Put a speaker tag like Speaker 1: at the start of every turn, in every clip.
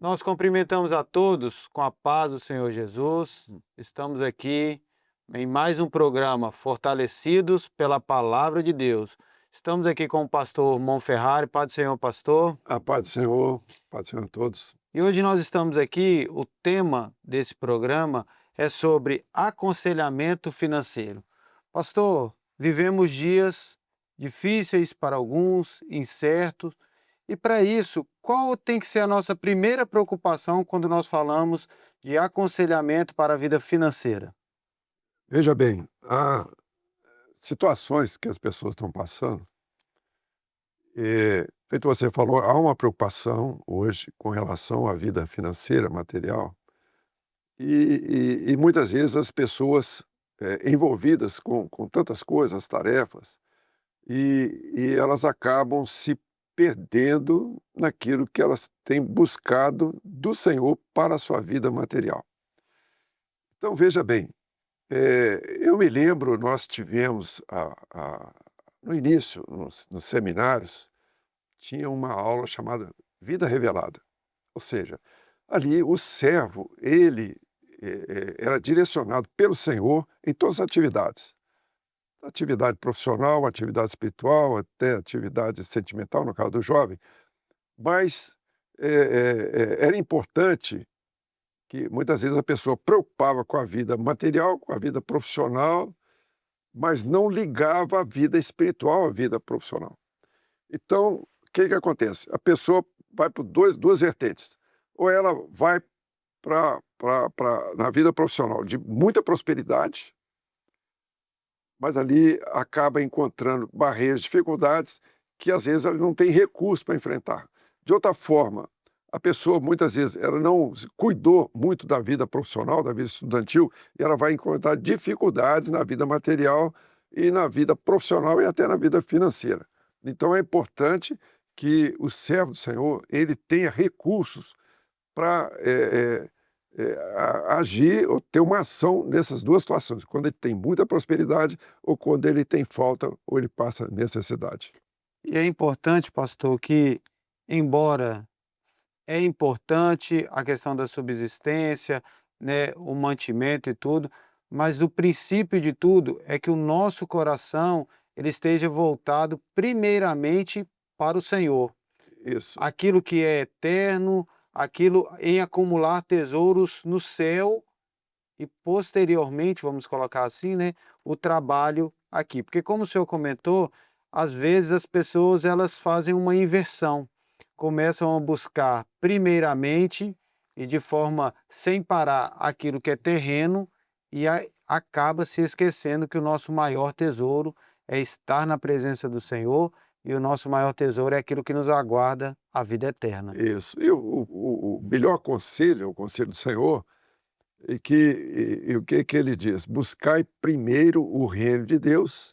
Speaker 1: Nós cumprimentamos a todos com a paz do Senhor Jesus. Estamos aqui em mais um programa Fortalecidos pela Palavra de Deus. Estamos aqui com o pastor Monferrari, Paz do Senhor, pastor.
Speaker 2: Paz do Senhor a todos.
Speaker 1: E hoje nós estamos aqui, o tema desse programa é sobre aconselhamento financeiro. Pastor, vivemos dias difíceis para alguns, incertos, e para isso, qual tem que ser a nossa primeira preocupação quando nós falamos de aconselhamento para a vida financeira?
Speaker 2: Veja bem, há situações que as pessoas estão passando, feito você falou, há uma preocupação hoje com relação à vida financeira, material, e muitas vezes as pessoas, envolvidas com tantas coisas, tarefas, e elas acabam se perdendo naquilo que elas têm buscado do Senhor para a sua vida material. Então veja bem, eu me lembro, nós tivemos no início, nos seminários, tinha uma aula chamada Vida Revelada. Ou seja, ali o servo, ele era direcionado pelo Senhor em todas as atividades. Atividade profissional, atividade espiritual, até atividade sentimental, no caso do jovem. Mas era importante que muitas vezes a pessoa preocupava com a vida material, com a vida profissional, mas não ligava a vida espiritual à vida profissional. Então, o que acontece? A pessoa vai por duas vertentes. Ou ela vai na vida profissional de muita prosperidade, mas ali acaba encontrando barreiras, dificuldades, que às vezes ela não tem recurso para enfrentar. De outra forma, a pessoa, muitas vezes, ela não cuidou muito da vida profissional, da vida estudantil, e ela vai encontrar dificuldades na vida material e na vida profissional e até na vida financeira. Então, é importante que o servo do Senhor, ele tenha recursos para agir ou ter uma ação nessas duas situações, quando ele tem muita prosperidade ou quando ele tem falta ou ele passa necessidade.
Speaker 1: E é importante, pastor, que, embora é importante a questão da subsistência, né, o mantimento e tudo, mas o princípio de tudo é que o nosso coração ele esteja voltado primeiramente para o Senhor.
Speaker 2: Isso,
Speaker 1: Aquilo que é eterno, aquilo em acumular tesouros no céu e posteriormente, vamos colocar assim, né, o trabalho aqui. Porque como o senhor comentou, às vezes as pessoas elas fazem uma inversão, começam a buscar primeiramente e de forma sem parar aquilo que é terreno e acaba se esquecendo que o nosso maior tesouro é estar na presença do Senhor e o nosso maior tesouro é aquilo que nos aguarda a vida eterna.
Speaker 2: isso. E o melhor conselho, o conselho do Senhor, e o que ele diz? Buscai primeiro o reino de Deus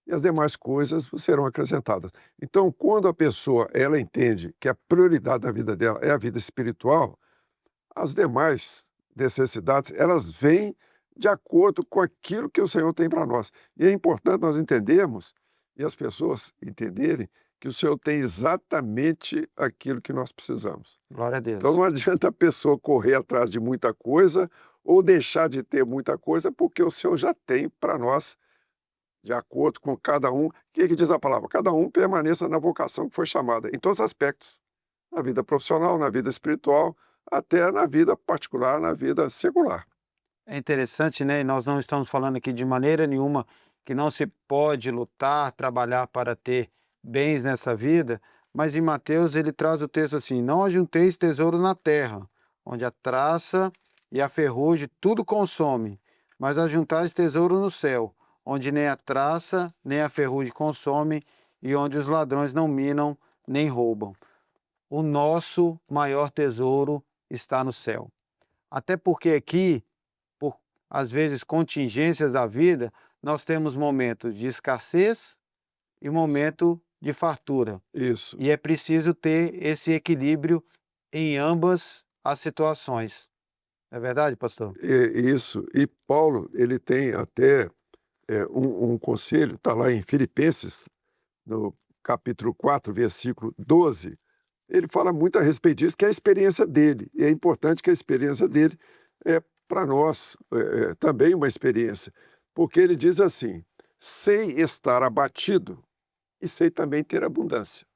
Speaker 2: e as demais coisas vos serão acrescentadas. Então, quando a pessoa ela entende que a prioridade da vida dela é a vida espiritual, as demais necessidades, elas vêm de acordo com aquilo que o Senhor tem para nós. E é importante nós entendermos, e as pessoas entenderem, que o Senhor tem exatamente aquilo que nós precisamos.
Speaker 1: Glória a
Speaker 2: Então
Speaker 1: Deus.
Speaker 2: não adianta a pessoa correr atrás de muita coisa ou deixar de ter muita coisa, porque o Senhor já tem para nós, de acordo com cada um. O que diz a palavra? Cada um permaneça na vocação que foi chamada, em todos os aspectos. Na vida profissional, na vida espiritual, até na vida particular, na vida secular.
Speaker 1: É interessante, né? E nós não estamos falando aqui de maneira nenhuma que não se pode lutar, trabalhar para ter bens nessa vida, mas em Mateus ele traz o texto assim: não ajunteis tesouro na terra, onde a traça e a ferrugem tudo consome, mas ajuntais tesouro no céu, onde nem a traça nem a ferrugem consome e onde os ladrões não minam nem roubam. O nosso maior tesouro está no céu. Até porque aqui por às vezes contingências da vida, nós temos momentos de escassez e momento de fartura.
Speaker 2: Isso,
Speaker 1: E é preciso ter esse equilíbrio em ambas as situações. É verdade, pastor?
Speaker 2: isso. E Paulo, ele tem até um conselho, está lá em Filipenses, no capítulo 4, versículo 12. ele fala muito a respeito disso, que é a experiência dele. E é importante que a experiência dele é para nós também uma experiência. Porque ele diz assim: sei estar abatido e sei também ter abundância.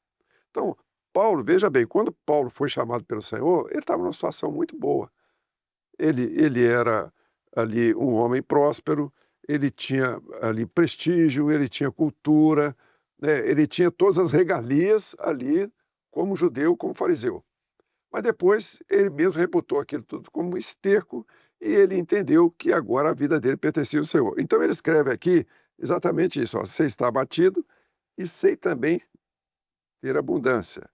Speaker 2: Então, Paulo, veja bem, quando Paulo foi chamado pelo Senhor, ele estava numa situação muito boa. Ele era ali um homem próspero, ele tinha ali prestígio, ele tinha cultura, né? Ele tinha todas as regalias ali como judeu, como fariseu. Mas depois ele mesmo reputou aquilo tudo como um esterco e ele entendeu que agora a vida dele pertencia ao Senhor. Então ele escreve aqui exatamente isso: ó, sei estar abatido e sei também ter abundância.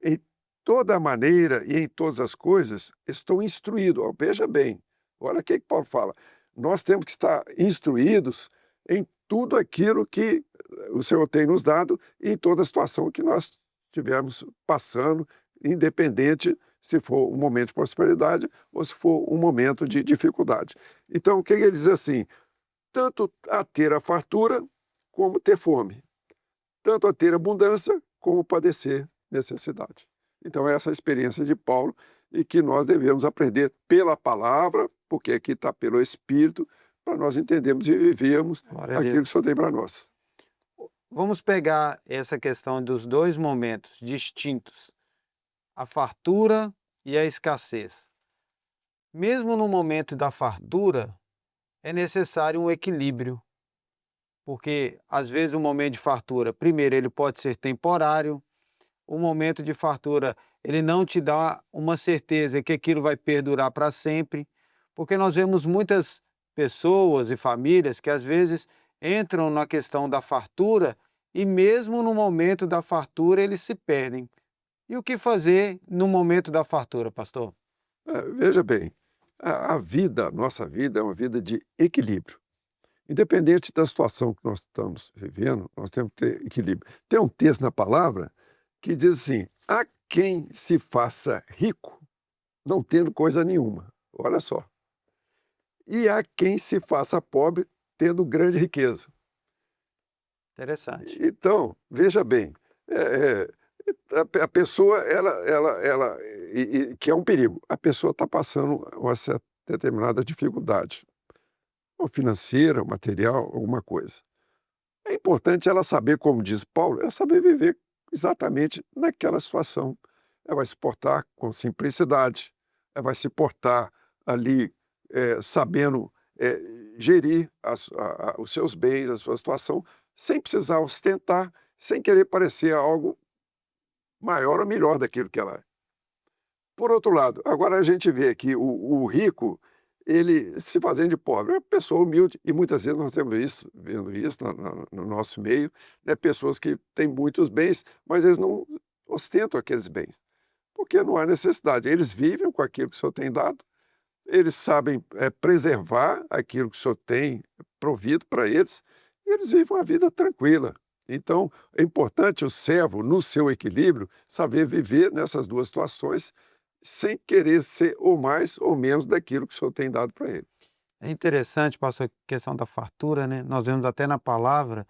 Speaker 2: Em toda maneira e em todas as coisas estou instruído. Ó, veja bem, olha o que Paulo fala. Nós temos que estar instruídos em tudo aquilo que o Senhor tem nos dado e em toda a situação que nós estivermos passando, independente se for um momento de prosperidade ou se for um momento de dificuldade. Então, o que ele diz assim? Tanto a ter a fartura como ter fome, tanto a ter abundância como padecer necessidade. Então, essa é a experiência de Paulo e que nós devemos aprender pela palavra, porque aqui está pelo Espírito, para nós entendermos e vivermos aquilo que o Senhor tem para nós.
Speaker 1: Vamos pegar essa questão dos dois momentos distintos, a fartura e a escassez. Mesmo no momento da fartura, é necessário um equilíbrio, porque às vezes o momento de fartura, primeiro, ele pode ser temporário. O momento de fartura, ele não te dá uma certeza que aquilo vai perdurar para sempre, porque nós vemos muitas pessoas e famílias que às vezes entram na questão da fartura e mesmo no momento da fartura eles se perdem. E o que fazer no momento da fartura, pastor?
Speaker 2: Veja bem, a vida, a nossa vida é uma vida de equilíbrio. Independente da situação que nós estamos vivendo, nós temos que ter equilíbrio. Tem um texto na palavra que diz assim: há quem se faça rico não tendo coisa nenhuma. Olha só. E há quem se faça pobre tendo grande riqueza.
Speaker 1: Interessante.
Speaker 2: Então, veja bem, a pessoa, que é um perigo, a pessoa está passando uma certa determinada dificuldade, ou financeira, ou material, alguma coisa. É importante ela saber, como diz Paulo, ela saber viver exatamente naquela situação. Ela vai se portar com simplicidade, ela vai se portar ali sabendo gerir os seus bens, a sua situação, sem precisar ostentar, sem querer parecer algo maior ou melhor daquilo que ela é. Por outro lado, agora a gente vê que o rico, ele se fazendo de pobre, é uma pessoa humilde, e muitas vezes nós temos isso, vendo isso no nosso meio, né? Pessoas que têm muitos bens, mas eles não ostentam aqueles bens, porque não há necessidade. Eles vivem com aquilo que o Senhor tem dado, eles sabem preservar aquilo que o Senhor tem provido para eles, e eles vivem uma vida tranquila. Então, é importante o servo, no seu equilíbrio, saber viver nessas duas situações, sem querer ser ou mais ou menos daquilo que o Senhor tem dado para ele.
Speaker 1: É interessante, pastor, a questão da fartura, né? Nós vemos até na palavra,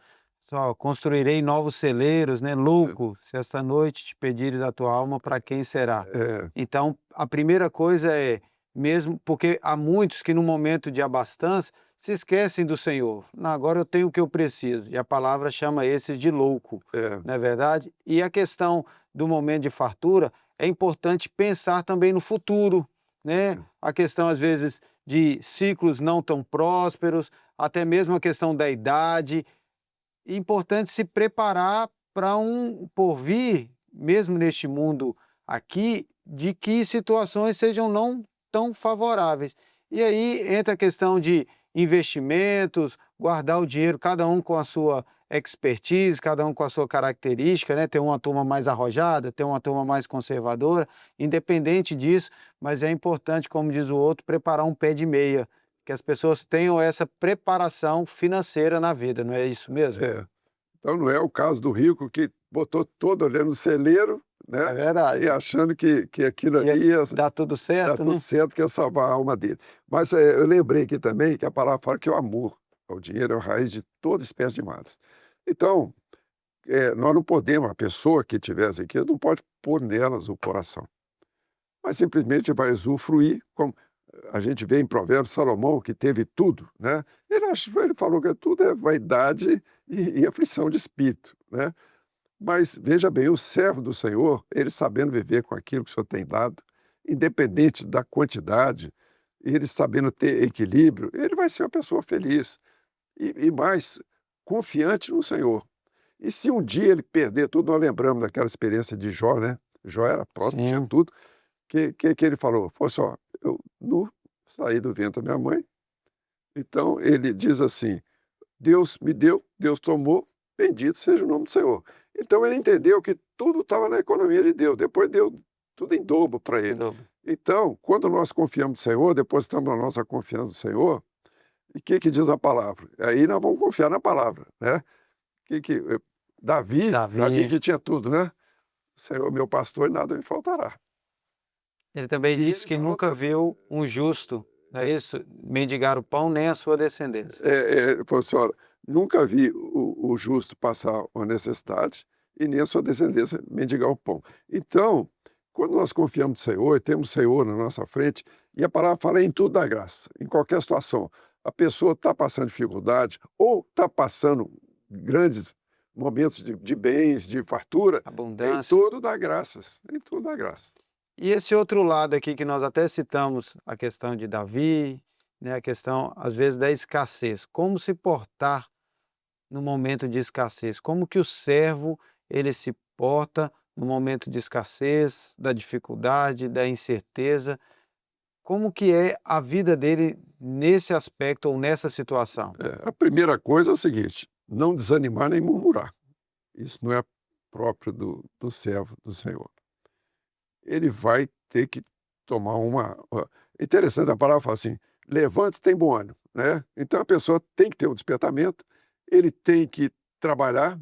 Speaker 1: só construirei novos celeiros, né? Louco, se esta noite te pedires a tua alma, para quem será?
Speaker 2: É,
Speaker 1: Então, a primeira coisa é, mesmo porque há muitos que no momento de abastança se esquecem do Senhor. Não, agora eu tenho o que eu preciso. E a palavra chama esses de louco,
Speaker 2: é,
Speaker 1: não é verdade? E a questão do momento de fartura, é importante pensar também no futuro, né? A questão, às vezes, de ciclos não tão prósperos, até mesmo a questão da idade. É importante se preparar para um porvir, mesmo neste mundo aqui, de que situações sejam não tão favoráveis. E aí entra a questão de investimentos, guardar o dinheiro, cada um com a sua expertise, cada um com a sua característica, né? Tem uma turma mais arrojada, tem uma turma mais conservadora, independente disso, mas é importante, como diz o outro, preparar um pé de meia, que as pessoas tenham essa preparação financeira na vida, não é isso mesmo?
Speaker 2: é. Então não é o caso do rico que botou todo ali no celeiro,
Speaker 1: É
Speaker 2: né?
Speaker 1: verdade.
Speaker 2: E achando que aquilo
Speaker 1: Ia
Speaker 2: ali ia
Speaker 1: dar tudo
Speaker 2: dar
Speaker 1: certo,
Speaker 2: tudo
Speaker 1: né?
Speaker 2: certo, que ia salvar a alma dele. Mas eu lembrei aqui também que a palavra fala que o amor ao dinheiro é a raiz de toda espécie de males. Então, nós não podemos, a pessoa que tiver as riquezas não pode pôr nelas o coração, mas simplesmente vai usufruir, como a gente vê em Provérbios, Salomão, que teve tudo, né? Ele falou que tudo é vaidade e aflição de espírito, né? Mas veja bem, o servo do Senhor, ele sabendo viver com aquilo que o Senhor tem dado, independente da quantidade, ele sabendo ter equilíbrio, ele vai ser uma pessoa feliz e mais confiante no Senhor. E se um dia ele perder tudo, nós lembramos daquela experiência de Jó, né? Jó era próspero, tinha
Speaker 1: Sim,
Speaker 2: tudo. Que ele falou? Falou assim, ó, eu nu saí do ventre da minha mãe. Então ele diz assim: Deus me deu, Deus tomou, bendito seja o nome do Senhor. Então ele entendeu que tudo estava na economia de Deus, depois deu tudo em dobro para
Speaker 1: sem
Speaker 2: ele.
Speaker 1: dúvida.
Speaker 2: Então, quando nós confiamos no Senhor, depositamos a nossa confiança no Senhor, e o que diz a palavra? Aí nós vamos confiar na palavra, né? Davi
Speaker 1: Davi,
Speaker 2: que tinha tudo, né? Senhor, meu pastor, e nada me faltará.
Speaker 1: ele também
Speaker 2: E
Speaker 1: disse
Speaker 2: ele
Speaker 1: que
Speaker 2: fala
Speaker 1: nunca viu um justo, não é isso? Mendigar o pão, nem a sua descendência.
Speaker 2: ele falou assim: olha, nunca vi o justo passar uma necessidade e nem a sua descendência mendigar o pão. Então, quando nós confiamos no Senhor, e temos o Senhor na nossa frente, e a palavra fala em tudo da graça, em qualquer situação. A pessoa está passando dificuldade ou está passando grandes momentos de bens, de fartura, em
Speaker 1: Abundância.
Speaker 2: tudo dá graças, em tudo dá graça.
Speaker 1: E esse outro lado aqui que nós até citamos, a questão de Davi, né, a questão, às vezes, da escassez. Como se portar no momento de escassez? Como que o servo, ele se porta no momento de escassez, da dificuldade, da incerteza? Como que é a vida dele nesse aspecto ou nessa situação?
Speaker 2: A primeira coisa é o seguinte: não desanimar nem murmurar. Isso não é próprio do servo do Senhor. Ele vai ter que tomar interessante, a palavra fala assim: levante-se, tem bom ânimo, né? Então a pessoa tem que ter um despertamento, ele tem que trabalhar,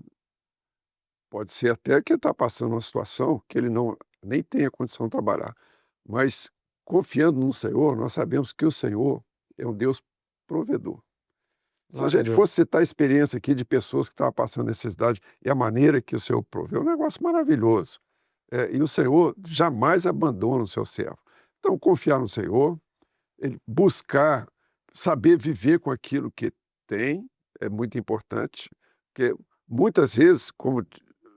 Speaker 2: pode ser até que ele está passando uma situação que ele não nem tenha condição de trabalhar, mas confiando no Senhor, nós sabemos que o Senhor é um Deus provedor. Se a
Speaker 1: Glória a
Speaker 2: gente
Speaker 1: Deus.
Speaker 2: fosse citar a experiência aqui de pessoas que estavam passando necessidade e a maneira que o Senhor proveu, é um negócio maravilhoso. E o Senhor jamais abandona o seu servo. Então, confiar no Senhor, ele buscar saber viver com aquilo que tem, é muito importante, porque muitas vezes, como,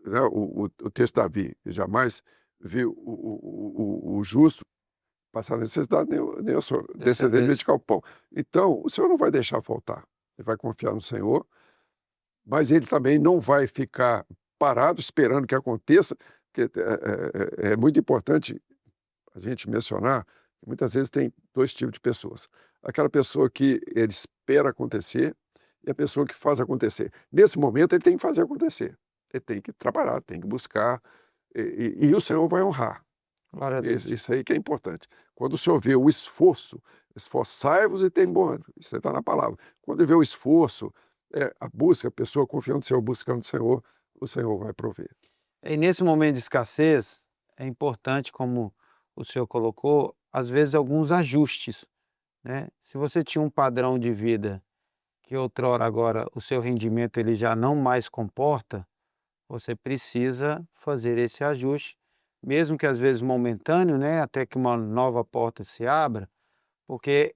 Speaker 2: né, o texto de Davi, jamais viu o justo passar necessidade, nem o seu descendente
Speaker 1: Descendência.
Speaker 2: medicar o pão. Então, o Senhor não vai deixar faltar. Ele vai confiar no Senhor, mas ele também não vai ficar parado esperando que aconteça, porque é muito importante a gente mencionar que muitas vezes tem dois tipos de pessoas. Aquela pessoa que ele espera acontecer e a pessoa que faz acontecer. Nesse momento, ele tem que fazer acontecer. Ele tem que trabalhar, tem que buscar, e o Senhor vai honrar.
Speaker 1: Glória a Deus.
Speaker 2: Isso aí que é importante. Quando o Senhor vê o esforço, esforçai-vos e tem bom ânimo. Isso está na palavra. Quando ele vê o esforço, a busca, a pessoa confiando no Senhor, buscando o Senhor vai prover.
Speaker 1: E nesse momento de escassez, é importante, como o senhor colocou, às vezes alguns ajustes, né? Se você tinha um padrão de vida que outrora agora o seu rendimento ele já não mais comporta, você precisa fazer esse ajuste, mesmo que às vezes momentâneo, né? Até que uma nova porta se abra, porque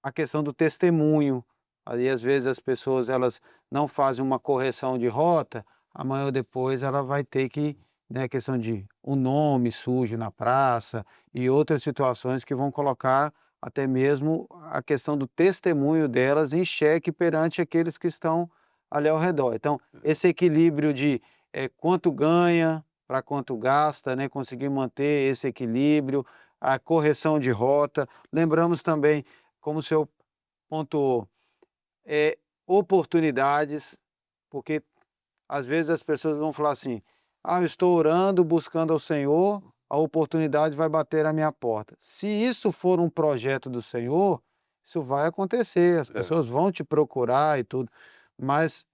Speaker 1: a questão do testemunho, aí às vezes as pessoas elas não fazem uma correção de rota, amanhã ou depois ela vai ter que, né, questão de o nome sujo na praça e outras situações que vão colocar até mesmo a questão do testemunho delas em xeque perante aqueles que estão ali ao redor. Então, esse equilíbrio de quanto ganha para quanto gasta, né, conseguir manter esse equilíbrio, a correção de rota. Lembramos também, como o senhor pontuou, oportunidades, porque às vezes as pessoas vão falar assim: "Ah, eu estou orando, buscando ao Senhor, a oportunidade vai bater à minha porta". Se isso for um projeto do Senhor, isso vai acontecer, as
Speaker 2: É,
Speaker 1: pessoas vão te procurar e tudo, mas,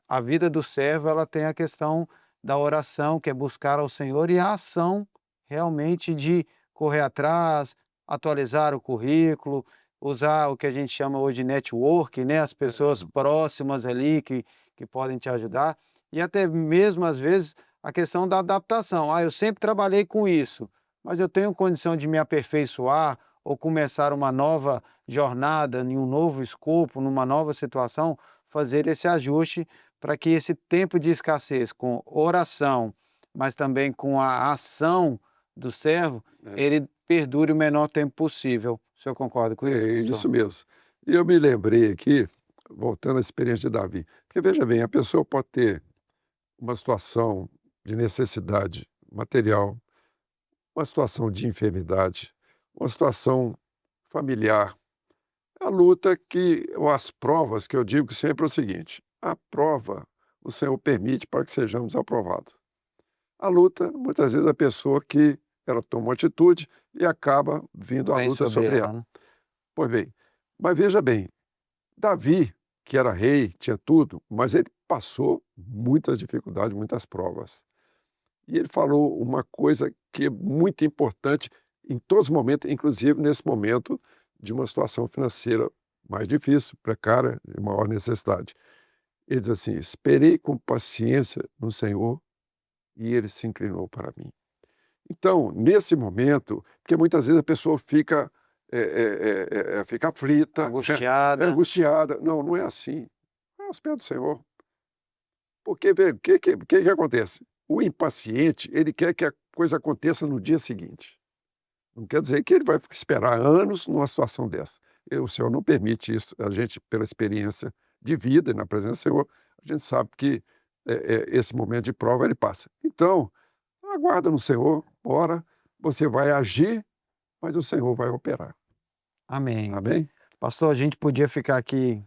Speaker 1: a vida do servo ela tem a questão da oração, que é buscar ao Senhor, e a ação realmente de correr atrás, atualizar o currículo, usar o que a gente chama hoje de network, né, as pessoas próximas ali que podem te ajudar. e até mesmo, às vezes, a questão da adaptação. Ah, eu sempre trabalhei com isso, mas eu tenho condição de me aperfeiçoar ou começar uma nova jornada, em um novo escopo, numa nova situação, fazer esse ajuste para que esse tempo de escassez com oração, mas também com a ação do servo,
Speaker 2: É,
Speaker 1: ele perdure o menor tempo possível. O senhor concorda com isso,
Speaker 2: é
Speaker 1: pastor?
Speaker 2: isso mesmo. E eu me lembrei aqui, voltando à experiência de Davi, porque veja bem, a pessoa pode ter uma situação de necessidade material, uma situação de enfermidade, uma situação familiar. A luta que, ou as provas que eu digo sempre é o seguinte: a prova o Senhor permite para que sejamos aprovados. A luta, muitas vezes, a pessoa que ela toma uma atitude e acaba vindo a
Speaker 1: Vem
Speaker 2: luta
Speaker 1: sobre
Speaker 2: sobre
Speaker 1: ela,
Speaker 2: ela.
Speaker 1: né?
Speaker 2: Pois bem, mas veja bem, Davi, que era rei, tinha tudo, mas ele passou muitas dificuldades, muitas provas. E ele falou uma coisa que é muito importante em todos os momentos, inclusive nesse momento de uma situação financeira mais difícil, precária, de maior necessidade. Ele diz assim: esperei com paciência no Senhor e ele se inclinou para mim. Então, nesse momento, porque muitas vezes a pessoa fica, fica aflita,
Speaker 1: Angustiada.
Speaker 2: angustiada. Não, não é assim. É aos pés do Senhor. Porque, vê, o que acontece? O impaciente, ele quer que a coisa aconteça no dia seguinte. Não quer dizer que ele vai esperar anos numa situação dessa. O Senhor não permite isso. A gente, pela experiência de vida e na presença do Senhor, a gente sabe que esse momento de prova ele passa. Então, aguarda no Senhor, ora, você vai agir, mas o Senhor vai operar.
Speaker 1: Amém.
Speaker 2: Amém?
Speaker 1: Pastor, a gente podia ficar aqui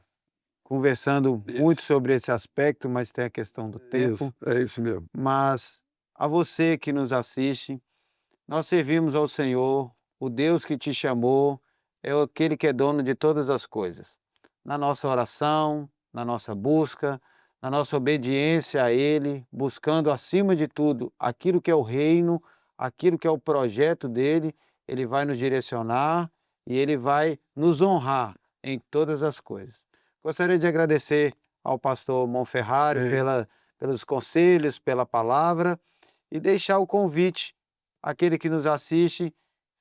Speaker 1: conversando muito
Speaker 2: Isso,
Speaker 1: sobre esse aspecto, mas tem a questão do tempo.
Speaker 2: é isso mesmo.
Speaker 1: Mas a você que nos assiste, nós servimos ao Senhor, o Deus que te chamou, é aquele que é dono de todas as coisas. Na nossa oração, na nossa busca, na nossa obediência a Ele, buscando acima de tudo aquilo que é o reino, aquilo que é o projeto dele, Ele vai nos direcionar e Ele vai nos honrar em todas as coisas. Gostaria de agradecer ao pastor Monferrari
Speaker 2: Amém.
Speaker 1: pelos conselhos, pela palavra e deixar o convite aquele que nos assiste,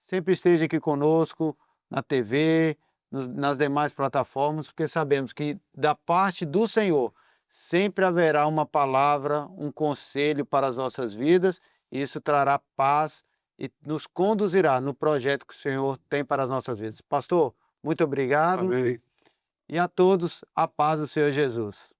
Speaker 1: sempre esteja aqui conosco na TV, nas demais plataformas, porque sabemos que da parte do Senhor sempre haverá uma palavra, um conselho para as nossas vidas, e isso trará paz e nos conduzirá no projeto que o Senhor tem para as nossas vidas. Pastor, muito obrigado
Speaker 2: Amém.
Speaker 1: e a todos a paz do Senhor Jesus.